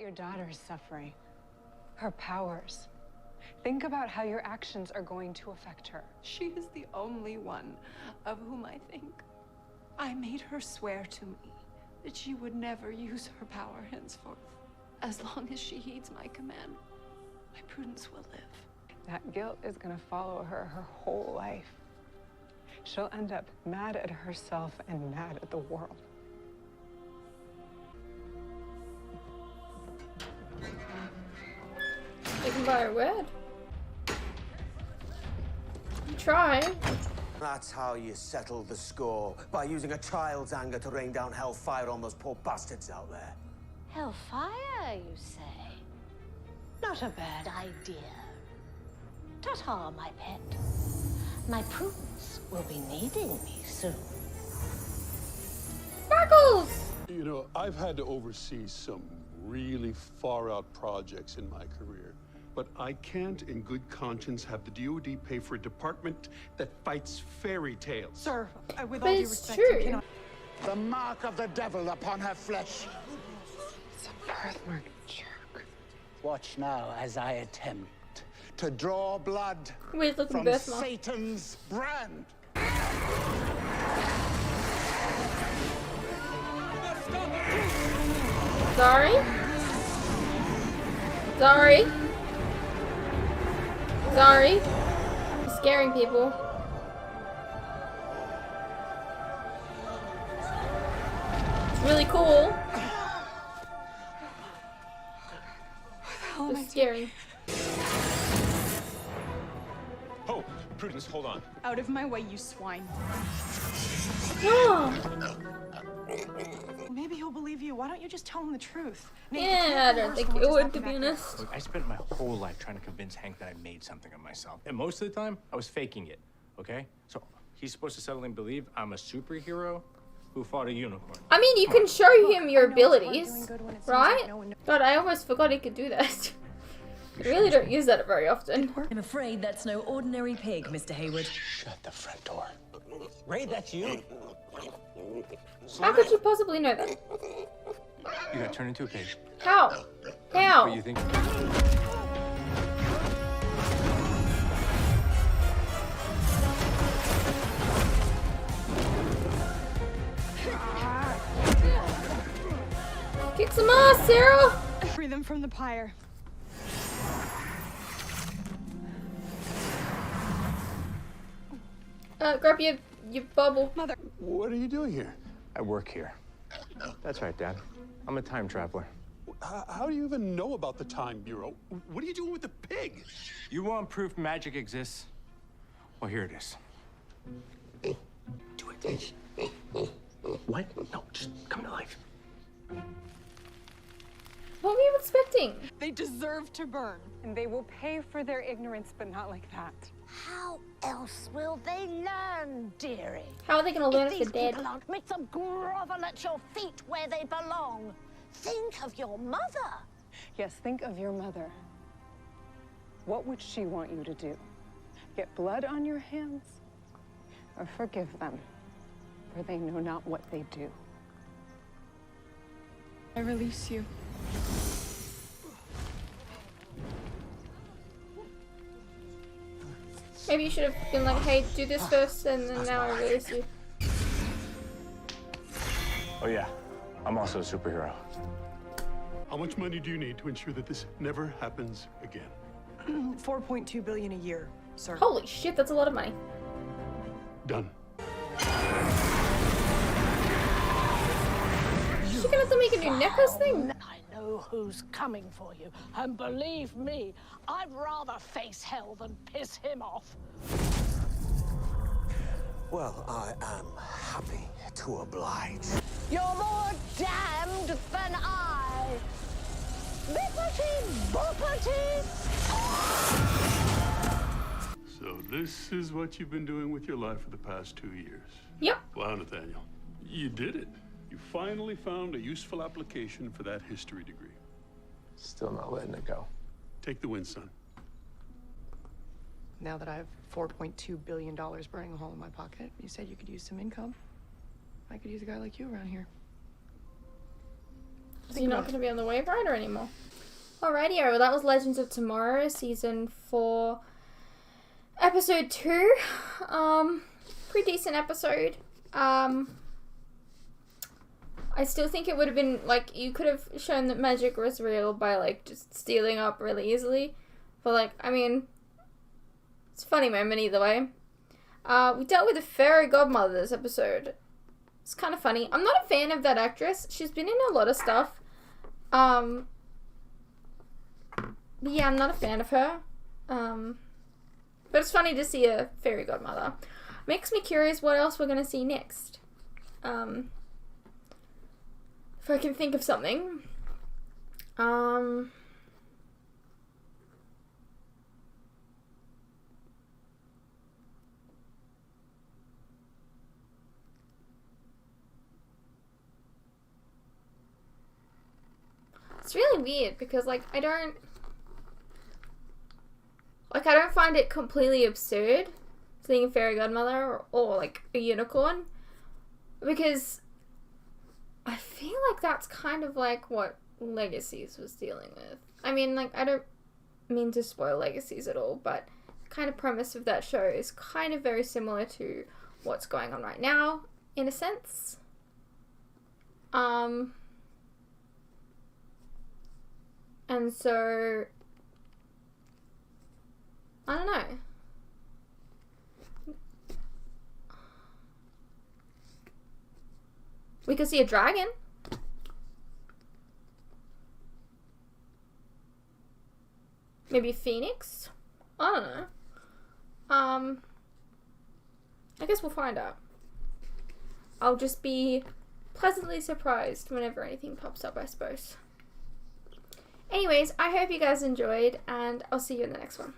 your daughter's suffering. Her powers. Think about how your actions are going to affect her. She is the only one of whom I think. I made her swear to me that she would never use her power henceforth. As long as she heeds my command, my Prudence will live. That guilt is gonna follow her whole life. She'll end up mad at herself and mad at the world. Taken by her word. Try. That's how you settle the score, by using a child's anger to rain down hellfire on those poor bastards out there. Hellfire, you say? Not a bad idea. Ta-ta, my pet. My Prudence will be needing me soon. Sparkles! You know, I've had to oversee some really far-out projects in my career, but I can't in good conscience have the DoD pay for a department that fights fairy tales. Sir, with But all due it's respect, true. you cannot. The mark of the devil upon her flesh. It's a birthmark, jerk. Watch now as I attempt to draw blood Weird looking from birthmark. Satan's brand. Sorry? Sorry? Sorry? You're scaring people. It's really cool. It's scary. Oh, Prudence, hold on. Out of my way, you swine. Oh, Maybe he'll believe you. Why don't you just tell him the truth? yeah, I don't think it would, to be honest. Look, I spent my whole life trying to convince Hank that I made something of myself. And most of the time, I was faking it, okay? So he's supposed to suddenly believe I'm a superhero who fought a unicorn. I mean, you can show him your abilities, right? God, I almost forgot he could do that. I really don't use that very often. I'm afraid that's no ordinary pig, Mr. Hayward. Shut the front door. Ray, that's you. How could you possibly know that? You got turned into a pig. How? What How? you think? Kick some ass, Sarah! Free them from the pyre. Grab your bubble. Mother. What are you doing here? I work here. That's right, Dad. I'm a time traveler. How do you even know about the Time Bureau? What are you doing with the pig? You want proof magic exists? Well, here it is. Do it. What? No, just come to life. What were you expecting? They deserve to burn. And they will pay for their ignorance, but not like that. How else will they learn, dearie? How are they gonna learn If if these they're dead? people aren't, make them grovel at your feet where they belong. Think of your mother. Yes, think of your mother. What would she want you to do? Get blood on your hands? Or forgive them, for they know not what they do. I release you. Maybe you should have been like, hey, do this first, and then now I release you. Oh, yeah. I'm also a superhero. How much money do you need to ensure that this never happens again? 4.2 billion a year, sir. Holy shit, that's a lot of money. Done. Is she gonna have to make a new necklace thing? I know who's coming for you, and believe me, I'd rather face hell than piss him off. Well, I am happy to oblige. You're more damned than I. Bippity boppity. So this is what you've been doing with your life for the past 2 years. Yep. Wow, Nathaniel. You did it. You finally found a useful application for that history degree. Still not letting it go. Take the win, son. Now that I have $4.2 billion burning a hole in my pocket, you said you could use some income. I could use a guy like you around here. So you're not going to be on the Wave Rider anymore. Alrighty, well that was Legends of Tomorrow, Season 4, Episode 2. Pretty decent episode. I still think it would have been, like, you could have shown that magic was real by, like, just stealing up really easily. But, like, I mean, it's a funny moment either way. We dealt with a fairy godmother this episode. It's kind of funny. I'm not a fan of that actress. She's been in a lot of stuff. But yeah, I'm not a fan of her. But it's funny to see a fairy godmother. Makes me curious what else we're going to see next. If I can think of something. It's really weird because, like, I don't find it completely absurd seeing a fairy godmother or like a unicorn, because I feel like that's kind of like what Legacies was dealing with. I mean, like, I don't mean to spoil Legacies at all, but the kind of premise of that show is kind of very similar to what's going on right now, in a sense. And so, I don't know. We could see a dragon. Maybe a phoenix? I don't know. I guess we'll find out. I'll just be pleasantly surprised whenever anything pops up, I suppose. Anyways, I hope you guys enjoyed, and I'll see you in the next one.